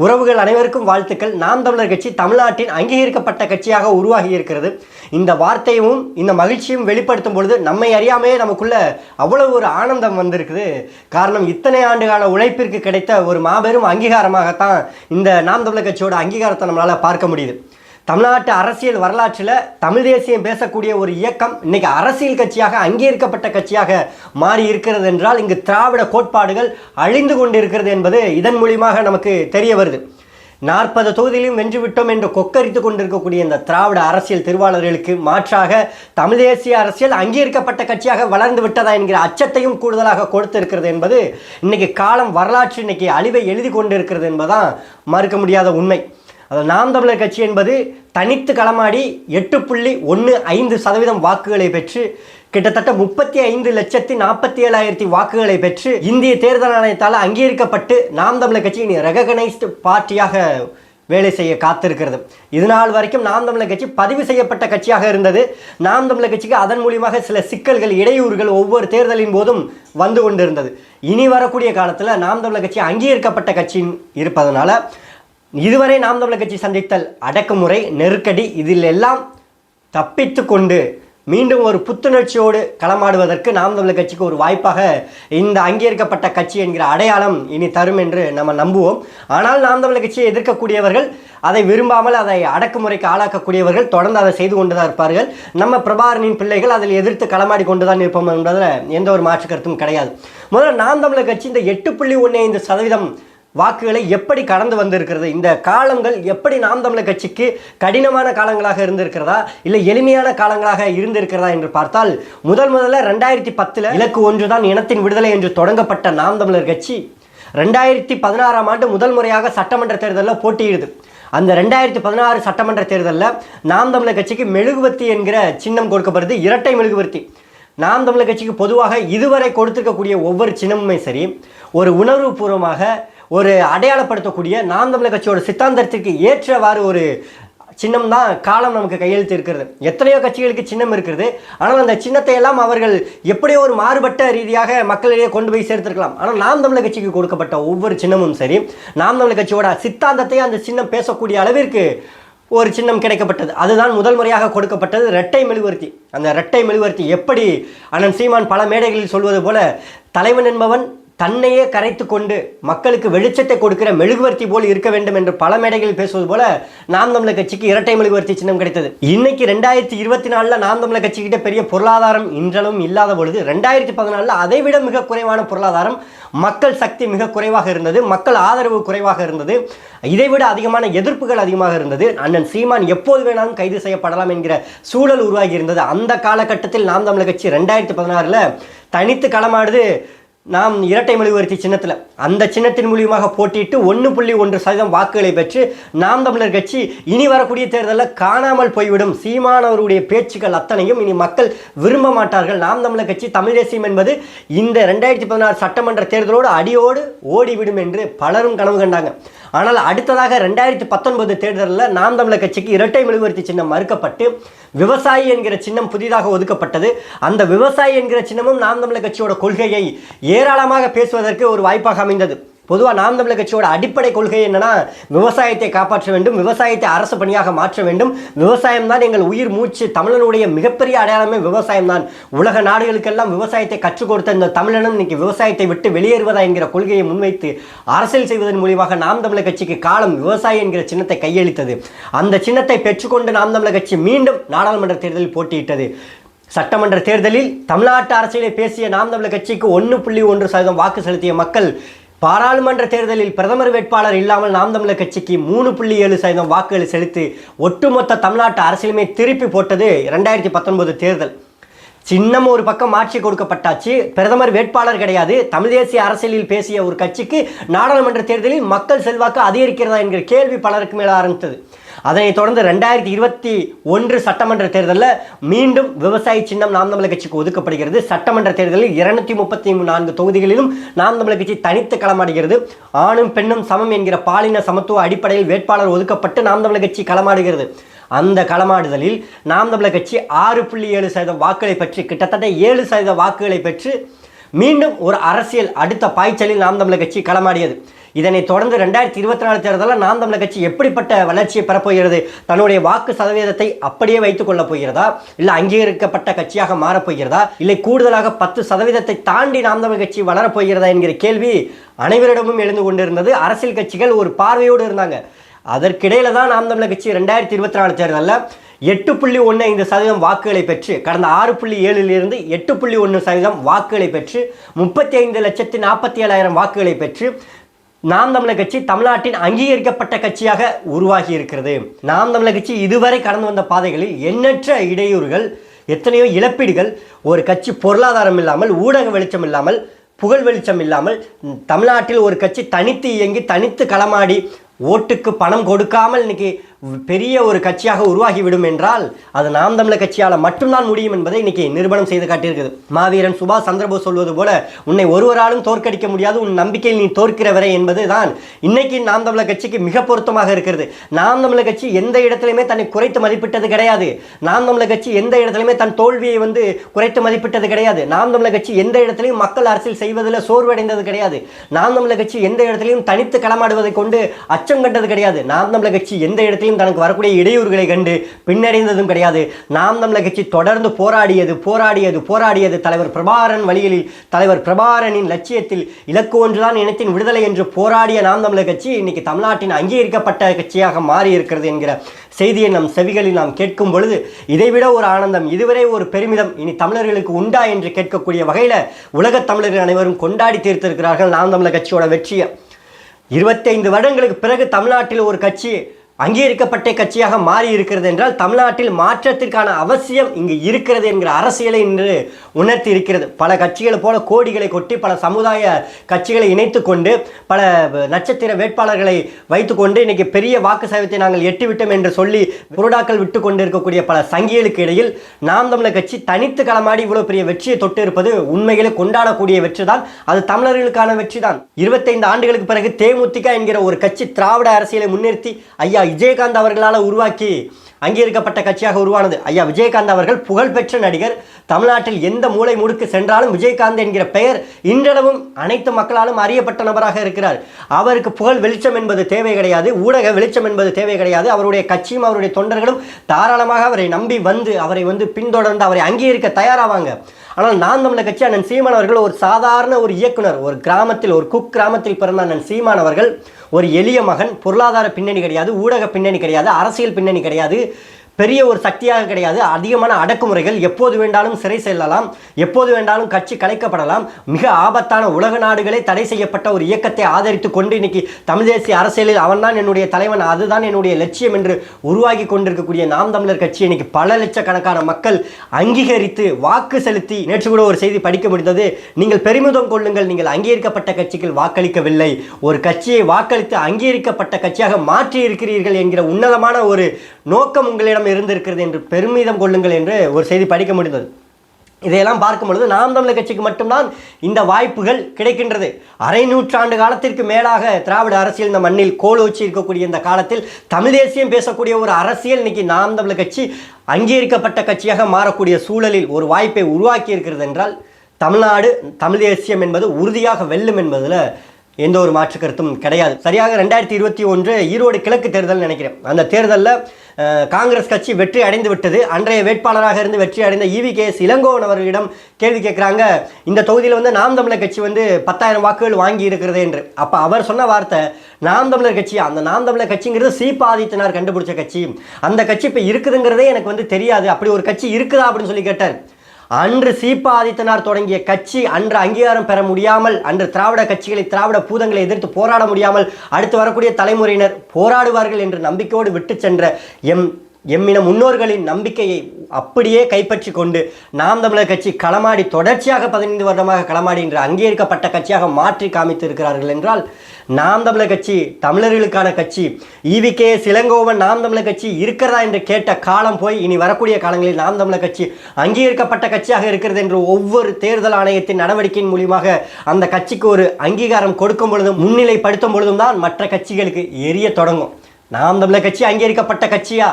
உறவுகள் அனைவருக்கும் வாழ்த்துக்கள். நாம் தமிழர் கட்சி தமிழ்நாட்டின் அங்கீகரிக்கப்பட்ட கட்சியாக உருவாகி இருக்கிறது. இந்த வார்த்தையும் இந்த மகிழ்ச்சியும் வெளிப்படுத்தும் பொழுது நம்மை அறியாமையே நமக்குள்ள அவ்வளவு ஒரு ஆனந்தம் வந்திருக்குது. காரணம், இத்தனை ஆண்டுகால உழைப்பிற்கு கிடைத்த ஒரு மாபெரும் அங்கீகாரமாகத்தான் இந்த நாம் தமிழர் கட்சியோட அங்கீகாரத்தை நம்மளால் பார்க்க முடியுது. தமிழ்நாட்டு அரசியல் வரலாற்றில் தமிழ் தேசியம் பேசக்கூடிய ஒரு இயக்கம் இன்னைக்கு அரசியல் கட்சியாக அங்கீகரிக்கப்பட்ட கட்சியாக மாறி இருக்கிறது என்றால் இங்கு திராவிட கோட்பாடுகள் அழிந்து கொண்டிருக்கிறது என்பது இதன் மூலியமாக நமக்கு தெரிய வருது. 40 தொகுதியிலும் வென்றுவிட்டோம் என்று கொக்கரித்து கொண்டிருக்கக்கூடிய இந்த திராவிட அரசியல் திருவாளர்களுக்கு மாற்றாக தமிழ் தேசிய அரசியல் அங்கீகரிக்கப்பட்ட கட்சியாக வளர்ந்து விட்டதா என்கிற அச்சத்தையும் கூடுதலாக கொடுத்திருக்கிறது என்பது இன்னைக்கு காலம் வரலாற்று இன்னைக்கு அழிவை எழுதி கொண்டிருக்கிறது என்பதுதான் மறுக்க முடியாத உண்மை. அதாவது நாம் தமிழர் கட்சி என்பது தனித்து களமாடி 8.15% வாக்குகளை பெற்று கிட்டத்தட்ட 35,47,000 வாக்குகளை பெற்று இந்திய தேர்தல் ஆணையத்தால் அங்கீகரிக்கப்பட்டு நாம் தமிழர் கட்சி இனி ரெகக்னைஸ்டு பார்ட்டியாக வேலை செய்ய காத்திருக்கிறது. இதனால் வரைக்கும் நாம் தமிழர் கட்சி பதிவு செய்யப்பட்ட கட்சியாக இருந்தது. நாம் தமிழர் கட்சிக்கு அதன் மூலியமாக சில சிக்கல்கள், இடையூறுகள் ஒவ்வொரு தேர்தலின் போதும் வந்து கொண்டிருந்தது. இனி வரக்கூடிய காலத்தில் நாம் தமிழர் கட்சி அங்கீகரிக்கப்பட்ட கட்சியின் இருப்பதனால இதுவரை நாம் தமிழர் கட்சி சந்தித்தல் அடக்குமுறை, நெருக்கடி, இதில் எல்லாம் தப்பித்து கொண்டு மீண்டும் ஒரு புத்துணர்ச்சியோடு களமாடுவதற்கு நாம் தமிழர் கட்சிக்கு ஒரு வாய்ப்பாக இந்த அங்கீகரிக்கப்பட்ட கட்சி என்கிற அடையாளம் இனி தரும் என்று நம்ம நம்புவோம். ஆனால் நாம் தமிழர் கட்சியை எதிர்க்கக்கூடியவர்கள், அதை விரும்பாமல் அதை அடக்குமுறைக்கு ஆளாக்கக்கூடியவர்கள் தொடர்ந்து அதை செய்து கொண்டு தான் இருப்பார்கள். நம்ம பிரபாகரனின் பிள்ளைகள் அதில் எதிர்த்து களமாடி கொண்டு தான் இருப்போம் என்பதில் எந்த ஒரு மாற்று கருத்தும் கிடையாது. முதல்ல நாம் தமிழர் கட்சி இந்த 8.15% வாக்குகளை எப்படி கடந்து வந்திருக்கிறது, இந்த காலங்கள் எப்படி நாம் தமிழர் கட்சிக்கு கடினமான காலங்களாக இருந்திருக்கிறதா இல்லை எளிமையான காலங்களாக இருந்திருக்கிறதா என்று பார்த்தால், முதல்ல 2010 இலக்கு ஒன்றுதான் இனத்தின் விடுதலை என்று தொடங்கப்பட்ட நாம் தமிழர் கட்சி 2016ஆம் ஆண்டு முதல் முறையாக சட்டமன்ற தேர்தலில் போட்டியிடுது. அந்த 2016 சட்டமன்ற தேர்தலில் நாம் தமிழர் கட்சிக்கு மெழுகுவர்த்தி என்கிற சின்னம் கொடுக்கப்படுது, இரட்டை மெழுகுவர்த்தி. நாம் தமிழர் கட்சிக்கு பொதுவாக இதுவரை கொடுத்திருக்கக்கூடிய ஒவ்வொரு சின்னமுமே சரி, ஒரு உணர்வுபூர்வமாக ஒரு அடையாளப்படுத்தக்கூடிய நாம் தமிழர் கட்சியோட சித்தாந்தத்திற்கு ஏற்றவாறு ஒரு சின்னம் தான் காலம் நமக்கு கையெழுத்து இருக்கிறது. எத்தனையோ கட்சிகளுக்கு சின்னம் இருக்கிறது. ஆனால் அந்த சின்னத்தை எல்லாம் அவர்கள் எப்படியோ ஒரு மாறுபட்ட ரீதியாக மக்களிடையே கொண்டு போய் சேர்த்திருக்கலாம். ஆனால் நாம் தமிழர் கட்சிக்கு கொடுக்கப்பட்ட ஒவ்வொரு சின்னமும் சரி, நாம் தமிழர் கட்சியோட சித்தாந்தத்தை அந்த சின்னம் பேசக்கூடிய அளவிற்கு ஒரு சின்னம் கிடைக்கப்பட்டது. அதுதான் முதல் முறையாக கொடுக்கப்பட்டது இரட்டை மெழுகுவர்த்தி. அந்த இரட்டை மெழுகுவர்த்தி எப்படி அண்ணன் சீமான் பல மேடைகளில் சொல்வது போல, தலைவன் என்பவன் தன்னையே கரைத்து கொண்டு மக்களுக்கு வெளிச்சத்தை கொடுக்கிற மெழுகுவர்த்தி போல் இருக்க வேண்டும் என்று பல மேடைகளில் பேசுவது போல நாம் தமிழர் கட்சிக்கு இரட்டை மெழுகுவர்த்தி சின்னம் கிடைத்தது. இன்னைக்கு 2024 நாம் தமிழர் கட்சிக்கிட்ட பெரிய பொருளாதாரம் இன்றளவும் இல்லாத பொழுது 2014 அதை விட மிக குறைவான பொருளாதாரம், மக்கள் சக்தி மிக குறைவாக இருந்தது, மக்கள் ஆதரவு குறைவாக இருந்தது, இதைவிட அதிகமான எதிர்ப்புகள் அதிகமாக இருந்தது. அண்ணன் சீமான் எப்போது வேணாலும் கைது செய்யப்படலாம் என்கிற சூழல் உருவாகி இருந்தது. அந்த காலகட்டத்தில் நாம் தமிழர் கட்சி 2016 தனித்து களமாடுது. நாம் இரட்டை மெழுகுவர்த்தி சின்னத்தில், அந்த சின்னத்தின் மூலியமாக போட்டியிட்டு 1.1% வாக்குகளை பெற்று நாம் தமிழர் கட்சி இனி வரக்கூடிய தேர்தலில் காணாமல் போய்விடும். சீமானவருடைய பேச்சுக்கள் அத்தனையும் இனி மக்கள் விரும்ப மாட்டார்கள். நாம் தமிழர் கட்சி, தமிழ் தேசியம் என்பது இந்த 2016 சட்டமன்ற தேர்தலோடு அடியோடு ஓடிவிடும் என்று பலரும் கனவு கண்டாங்க. ஆனால் அடுத்ததாக 2019 தேர்தலில் நாம் தமிழர் கட்சிக்கு இரட்டை மெழுகுவர்த்தி சின்னம் மறுக்கப்பட்டு விவசாயி என்கிற சின்னம் புதிதாக ஒதுக்கப்பட்டது. அந்த விவசாயி என்கிற சின்னமும் நாம் தமிழர் கட்சியோட கொள்கையை ஏராளமாக பேசுவதற்கு ஒரு வாய்ப்பாக அமைந்தது. பொதுவாக நாம் தமிழர் கட்சியோட அடிப்படை கொள்கை என்னன்னா, விவசாயத்தை காப்பாற்ற வேண்டும், விவசாயத்தை அரசு பணியாக மாற்ற வேண்டும், விவசாயம் தான் எங்கள் உயிர் மூச்சு, தமிழனுடைய மிகப்பெரிய அடையாளமே விவசாயம் தான், உலக நாடுகளுக்கெல்லாம் விவசாயத்தை கற்றுக் கொடுத்த இந்த தமிழனும் இன்னைக்கு விவசாயத்தை விட்டு வெளியேறுவதா என்கிற கொள்கையை முன்வைத்து அரசியல் செய்வதன் மூலியமாக நாம் தமிழர் கட்சிக்கு காலம் விவசாயி என்கிற சின்னத்தை கையளித்தது. அந்த சின்னத்தை பெற்றுக்கொண்டு நாம் தமிழர் கட்சி மீண்டும் நாடாளுமன்ற தேர்தலில் போட்டியிட்டது. சட்டமன்ற தேர்தலில் தமிழ்நாட்டு அரசியலை பேசிய நாம் தமிழர் கட்சிக்கு 1.1% வாக்கு செலுத்திய மக்கள் பாராளுமன்ற தேர்தலில் பிரதமர் வேட்பாளர் இல்லாமல் நாம் தமிழர் கட்சிக்கு 3.7% வாக்குகளை செலுத்தி ஒட்டுமொத்த தமிழ்நாட்டு அரசியலுமே திருப்பி போட்டது 2019 தேர்தல். சின்னம் ஒரு பக்கம் மாற்றி கொடுக்கப்பட்டாச்சு, பிரதமர் வேட்பாளர் கிடையாது. தமிழ் தேசிய அரசியலில் பேசிய ஒரு கட்சிக்கு நாடாளுமன்ற தேர்தலில் மக்கள் செல்வாக்கு அதிகரிக்கிறதா என்கிற கேள்வி பலருக்கு மேலே ஆரம்பித்தது. அதனைத் தொடர்ந்து 2021 சட்டமன்ற தேர்தலில் மீண்டும் விவசாய சின்னம் நாம் தமிழர் கட்சிக்கு ஒதுக்கப்படுகிறது. சட்டமன்ற தேர்தலில் 234 தொகுதிகளிலும் நாம் தமிழர் கட்சி தனித்து களமாடுகிறது. ஆணும் பெண்ணும் சமம் என்கிற பாலின சமத்துவ அடிப்படையில் வேட்பாளர் ஒதுக்கப்பட்டு நாம் தமிழர் கட்சி களமாடுகிறது. அந்த களமாடுதலில் நாம் தமிழர் கட்சி 6.7% வாக்குகளை பெற்று கிட்டத்தட்ட 7% வாக்குகளை பெற்று மீண்டும் ஒரு அரசியல் அடுத்த பாய்ச்சலில் நாம் தமிழர் கட்சி களமாடியது. இதனைத் தொடர்ந்து 2024 தேர்தலில் நாம் தமிழர் கட்சி எப்படிப்பட்ட வளர்ச்சியை பெறப்போகிறது? தன்னுடைய வாக்கு சதவீதத்தை அப்படியே வைத்துக் கொள்ளப் போகிறதா, இல்லை அங்கீகரிக்கப்பட்ட கட்சியாக மாறப்போகிறதா, இல்லை கூடுதலாக 10% தாண்டி நாம் தமிழர் கட்சி வளரப்போகிறதா என்கிற கேள்வி அனைவரிடமும் எழுந்து கொண்டிருந்தது. அரசியல் கட்சிகள் ஒரு பார்வையோடு இருந்தாங்க. அதற்கிடையில தான் நாம் தமிழர் கட்சி 2024 தேர்தலில் 8.15% வாக்குகளை பெற்று கடந்த 6.7 8.1% வாக்குகளை பெற்று 35,47,000 வாக்குகளை பெற்று நாம் தமிழர் கட்சி தமிழ்நாட்டின் அங்கீகரிக்கப்பட்ட கட்சியாக உருவாகி இருக்கிறது. நாம் தமிழர் கட்சி இதுவரை கடந்து வந்த பாதைகளில் எண்ணற்ற இடையூறுகள், எத்தனையோ இழப்பீடுகள், ஒரு கட்சி பொருளாதாரம் இல்லாமல், ஊடக வெளிச்சம் இல்லாமல், புகழ் வெளிச்சம் இல்லாமல், தமிழ்நாட்டில் ஒரு கட்சி தனித்து இயங்கி தனித்து களமாடி ஓட்டுக்கு பணம் கொடுக்காமல் இன்னைக்கு பெரிய ஒரு கட்சியாக உருவாகிவிடும் என்றால் அது நாம் தமிழர் கட்சியால் மட்டும்தான் முடியும் என்பதை இன்னைக்கு நிரூபணம் செய்து காட்டியிருக்குது. மாவீரன் சுபாஷ் சந்திரபோஸ் சொல்வது போல, உன்னை ஒருவராலும் தோற்கடிக்க முடியாது, உன் நம்பிக்கையில் நீ தோற்கிற வரை என்பது தான் இன்னைக்கு நாம் தமிழர் கட்சிக்கு மிக பொருத்தமாக இருக்கிறது. நாம் தமிழர் கட்சி எந்த இடத்திலுமே தன்னை குறைத்து மதிப்பிட்டது கிடையாது. நாம் தமிழர் கட்சி எந்த இடத்திலுமே தன் தோல்வியை குறைத்து மதிப்பிட்டது கிடையாது. நாம் தமிழர் கட்சி எந்த இடத்திலையும் மக்கள் அரசியல் செய்வதில் சோர்வடைந்தது கிடையாது. நாம் தமிழர் கட்சி எந்த இடத்திலையும் தனித்து களமாடுவதை கொண்டு அச்சம் கண்டது கிடையாது. நாம் தமிழர் கட்சி எந்த இடத்திலையும் தனக்கு வரக்கூடிய இடையூறுகளை கண்டு பின்னடைந்ததும் கிடையாது. நாம் தமிழர் கட்சி தொடர்ந்து போராடியது தலைவர் பிரபாகரன் வழியில், தலைவர் பிரபாகரனின் லட்சியத்தில் இலக்கு ஒன்றுதான் இனத்தின் விடுதலை என்று போராடிய நாம் தமிழர் கட்சி இன்னைக்கு தமிழ்நாட்டின் அங்கீகரிக்கப்பட்ட கட்சியாக மாறி இருக்கிறது என்கிற செய்தியை நம் செவிகளில் நாம் கேட்கும் பொழுது இதைவிட ஒரு ஆனந்தம், இதுவரை ஒரு பெருமிதம் இனி தமிழர்களுக்கு உண்டா என்று கேட்கக்கூடிய வகையில் உலகத் தமிழர்கள் அனைவரும் கொண்டாடி தீர்த்திருக்கிறார்கள் நாம் தமிழர் கட்சியோட வெற்றியை. 25 வருடங்களுக்கு பிறகு தமிழ்நாட்டில் ஒரு கட்சி அங்கீகரிக்கப்பட்ட கட்சியாக மாறி இருக்கிறது என்றால் தமிழ்நாட்டில் மாற்றத்திற்கான அவசியம் இங்கு இருக்கிறது என்கிற அரசியலை இன்று உணர்த்தி இருக்கிறது. பல கட்சிகளை போல கோடிகளை கொட்டி பல சமுதாய கட்சிகளை இணைத்து கொண்டு பல நட்சத்திர வேட்பாளர்களை வைத்துக்கொண்டு இன்னைக்கு பெரிய வாக்கு சதவீதத்தை நாங்கள் எட்டிவிட்டோம் என்று சொல்லி புரோடாக்கள் விட்டு கொண்டு இருக்கக்கூடிய பல சங்கிகளுக்கு இடையில் நாம் தமிழர் கட்சி தனித்து களமாடி இவ்வளவு பெரிய வெற்றியை தொட்டு இருப்பது உண்மையிலே கொண்டாடக்கூடிய வெற்றி தான். அது தமிழர்களுக்கான வெற்றி தான். 25 ஆண்டுகளுக்கு பிறகு தேமுதிக என்கிற ஒரு கட்சி திராவிட அரசியலை முன்னிறுத்தி ஐயா விஜயகாந்த் அவர்களால் உருவாக்கி அங்கீகரிக்கப்பட்ட கட்சியாக உருவானது. ஐயா விஜயகாந்த் அவர்கள் புகழ்பெற்ற நடிகர். தமிழ்நாட்டில் எந்த மூலை முடுக்கு சென்றாலும் விஜயகாந்த் என்கிற பெயர் இன்றளவும் அனைத்து மக்களாலும் அறியப்பட்ட நபராக இருக்கிறார். அவருக்கு புகழ் வெளிச்சம் என்பது தேவை கிடையாது, ஊடக வெளிச்சம் என்பது தேவை கிடையாது. அவருடைய கட்சியும் அவருடைய தொண்டர்களும் தாராளமாக அவரை நம்பி அவரை பின்தொடர்ந்து அவரை அங்கீகரிக்க தயாராவாங்க. ஆனால் நாம் தமிழர் கட்சி அண்ணன் சீமான் அவர்கள் ஒரு சாதாரண ஒரு இயக்குனர், ஒரு கிராமத்தில், ஒரு குக் கிராமத்தில் பிறந்த அண்ணன் சீமான் அவர்கள் ஒரு எளிய மகன். பொருளாதார பின்னணி கிடையாது, ஊடக பின்னணி கிடையாது, அரசியல் பின்னணி கிடையாது, பெரிய ஒரு சக்தியாக கிடையாது. அதிகமான அடக்குமுறைகள், எப்போது வேண்டாலும் சிறை செல்லலாம், எப்போது வேண்டாலும் கட்சி கலைக்கப்படலாம், மிக ஆபத்தான உலக நாடுகளே தடை செய்யப்பட்ட ஒரு இயக்கத்தை ஆதரித்து கொண்டு இன்னைக்கு தமிழ் தேசிய அரசியலில் அவன்தான் என்னுடைய தலைவன், அதுதான் என்னுடைய லட்சியம் என்று உருவாகி கொண்டிருக்கக்கூடிய நாம் தமிழர் கட்சி இன்னைக்கு பல லட்சக்கணக்கான மக்கள் அங்கீகரித்து வாக்கு செலுத்தி, நேற்று கூட ஒரு செய்தி படிக்க முடிந்தது, நீங்கள் பெருமிதம் கொள்ளுங்கள், நீங்கள் அங்கீகரிக்கப்பட்ட கட்சிக்கு வாக்களிக்கவில்லை, ஒரு கட்சியை வாக்களித்து அங்கீகரிக்கப்பட்ட கட்சியாக மாற்றி இருக்கிறீர்கள் என்கிற உன்னதமான ஒரு நோக்கம் உங்களிடம் இருந்திருக்கிறது என்று பெருமிதம் கொள்ளுங்கள் என்று ஒரு செய்தி படிக்க முடிந்தது. இதையெல்லாம் பார்க்கும் பொழுது நாம் தமிழர் கட்சிக்கு மட்டும்தான் இந்த வாய்ப்புகள் கிடைக்கின்றது. அரை நூற்றாண்டு காலத்திற்கு மேலாக திராவிட அரசியல் இந்த மண்ணில் கோலோச்சி இருக்கக்கூடிய இந்த காலத்தில் தமிழ் தேசியம் பேசக்கூடிய ஒரு அரசியல் இன்னைக்கு நாம் தமிழர் கட்சி அங்கீகரிக்கப்பட்ட கட்சியாக மாறக்கூடிய சூழலில் ஒரு வாய்ப்பை உருவாக்கி இருக்கிறது என்றால் தமிழ்நாடு தமிழ் தேசியம் என்பது உறுதியாக வெல்லும் என்பதில் எந்த ஒரு மாற்று கருத்தும் கிடையாது. சரியாக 2021 ஈரோடு கிழக்கு தேர்தல் நினைக்கிறேன். அந்த தேர்தலில் காங்கிரஸ் கட்சி வெற்றி அடைந்து விட்டது. அன்றைய வேட்பாளராக இருந்து வெற்றி அடைந்த EVKS இளங்கோவன் அவர்களிடம் கேள்வி கேட்குறாங்க, இந்த தொகுதியில் நாம் தமிழர் கட்சி 10,000 வாக்குகள் வாங்கி இருக்கிறது என்று. அப்போ அவர் சொன்ன வார்த்தை, நாம் தமிழர் கட்சி, அந்த நாம் தமிழர் கட்சிங்கிறது சீபா ஆதித்தனார் கண்டுபிடிச்ச கட்சி, அந்த கட்சி இப்போ இருக்குதுங்கிறதே எனக்கு தெரியாது, அப்படி ஒரு கட்சி இருக்குதா அப்படின்னு சொல்லி கேட்டார். அன்று சீபா ஆதித்தனார் தொடங்கிய கட்சி அன்று அங்கீகாரம் பெற முடியாமல், அன்று திராவிட கட்சிகளை, திராவிட பூதங்களை எதிர்த்து போராட முடியாமல் அடுத்து வரக்கூடிய தலைமுறையினர் போராடுவார்கள் என்று நம்பிக்கையோடு விட்டு சென்ற எம்மின முன்னோர்களின் நம்பிக்கையை அப்படியே கைப்பற்றி கொண்டு நாம் தமிழர் கட்சி களமாடி தொடர்ச்சியாக 15 வருடமாக களமாடி என்று அங்கீகரிக்கப்பட்ட கட்சியாக மாற்றி காமித்து இருக்கிறார்கள் என்றால் நாம் தமிழர் கட்சி தமிழர்களுக்கான கட்சி. EVKS இளங்கோவன் நாம் தமிழர் கட்சி இருக்கிறதா என்று கேட்ட காலம் போய் இனி வரக்கூடிய காலங்களில் நாம் தமிழர் கட்சி அங்கீகரிக்கப்பட்ட கட்சியாக இருக்கிறது என்று ஒவ்வொரு தேர்தல் ஆணையத்தின் நடவடிக்கையின் மூலியமாக அந்த கட்சிக்கு ஒரு அங்கீகாரம் கொடுக்கும் பொழுதும் முன்னிலைப்படுத்தும் பொழுதும் தான் மற்ற கட்சிகளுக்கு எரிய தொடங்கும். நாம் தமிழர் கட்சி அங்கீகரிக்கப்பட்ட கட்சியா,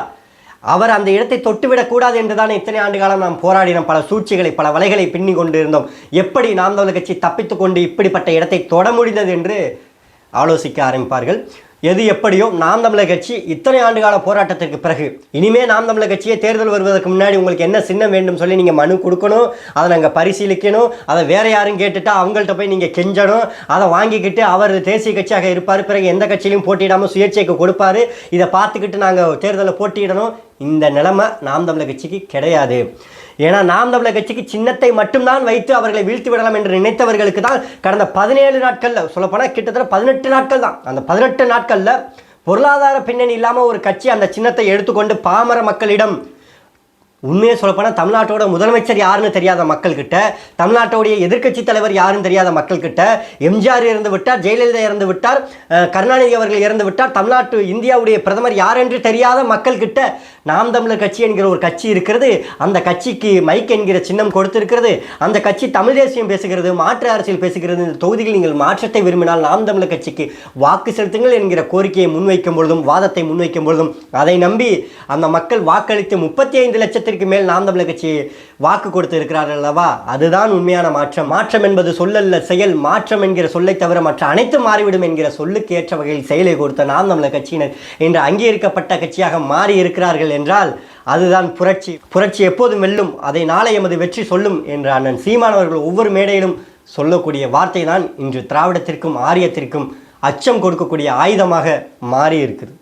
அவர் அந்த இடத்தை தொட்டுவிடக்கூடாது என்றுதான் இத்தனை ஆண்டு காலம் நாம் போராடினோம். பல சூழ்ச்சிகளை, பல வலைகளை பின்னி கொண்டு இருந்தோம். எப்படி நாம் தமிழர் கட்சி தப்பித்து கொண்டு இப்படிப்பட்ட இடத்தை தொட முடிந்தது என்று ஆலோசிக்க ஆரம்பிப்பார்கள். எது எப்படியோ நாம் தமிழர் கட்சி இத்தனை ஆண்டுகால போராட்டத்திற்கு பிறகு இனிமே நாம் தமிழர் கட்சியை தேர்தல் வருவதற்கு முன்னாடி உங்களுக்கு என்ன சின்னம் வேண்டும் சொல்லி நீங்கள் மனு கொடுக்கணும், அதை நாங்கள் பரிசீலிக்கணும், அதை வேற யாரும் கேட்டுட்டா அவங்கள்ட்ட போய் நீங்கள் கெஞ்சணும், அதை வாங்கிக்கிட்டு அவர் தேசிய கட்சியாக இருப்பார், பிறகு எந்த கட்சியிலையும் போட்டியிடாமல் சுயேட்சைக்கு கொடுப்பாரு, இதை பார்த்துக்கிட்டு நாங்கள் தேர்தலில் போட்டியிடணும். இந்த நிலைமை நாம் தமிழர் கட்சிக்கு கிடையாது. ஏன்னா நாம் தமிழர் கட்சிக்கு சின்னத்தை மட்டும்தான் வைத்து அவர்களை வீழ்த்தி விடலாம் என்று நினைத்தவர்களுக்கு தான் கடந்த 17 நாட்களில் சொல்லப்போனால் கிட்டத்தட்ட 18 நாட்கள் தான். அந்த 18 நாட்களில் பொருளாதார பின்னணி இல்லாமல் ஒரு கட்சி அந்த சின்னத்தை எடுத்துக்கொண்டு பாமர மக்களிடம் உண்மையை சொல்லப்போனால் தமிழ்நாட்டோட முதலமைச்சர் யாருன்னு தெரியாத மக்கள்கிட்ட, தமிழ்நாட்டோடைய எதிர்க்கட்சி தலைவர் யாருன்னு தெரியாத மக்கள்கிட்ட, எம்ஜிஆர் இறந்து விட்டார், ஜெயலலிதா இறந்து விட்டார், கருணாநிதி அவர்கள் இறந்து விட்டார், தமிழ்நாட்டு இந்தியாவுடைய பிரதமர் யார் என்று தெரியாத மக்கள்கிட்ட நாம் தமிழர் கட்சி என்கிற ஒரு கட்சி இருக்கிறது, அந்த கட்சிக்கு மைக் என்கிற சின்னம் கொடுத்திருக்கிறது, அந்த கட்சி தமிழ் தேசியம் பேசுகிறது, மாற்று அரசியல் பேசுகிறது, இந்த தொகுதியில் நீங்கள் மாற்றத்தை விரும்பினால் நாம் தமிழர் கட்சிக்கு வாக்கு செலுத்துங்கள் என்கிற கோரிக்கையை முன்வைக்கும் பொழுதும், வாதத்தை முன்வைக்கும் பொழுதும் அதை நம்பி அந்த மக்கள் வாக்களித்து 35 லட்சத்திற்கு மேல் நாம் தமிழர் கட்சி வாக்கு கொடுத்து இருக்கிறார்கள் அல்லவா? அதுதான் உண்மையான மாற்றம். மாற்றம் என்பது சொல்லல்ல செயல். மாற்றம் என்கிற சொல்லை தவிர மற்ற அனைத்து மாறிவிடும் என்கிற சொல்லுக்கு ஏற்ற வகையில் செயலை கொடுத்த நாம் தமிழர் கட்சியினர் இன்று அங்கீகரிக்கப்பட்ட கட்சியாக மாறி இருக்கிறார்கள் என்றால் அதுதான் புரட்சி. புரட்சி எப்போதும் வெல்லும், அதை நாளை எமது வெற்றி சொல்லும் என்ற அண்ணன் சீமானவர்கள் ஒவ்வொரு மேடையிலும் சொல்லக்கூடிய வார்த்தை தான் இன்று திராவிடத்திற்கும் ஆரியத்திற்கும் அச்சம் கொடுக்கக்கூடிய ஆயுதமாக மாறி இருக்குது.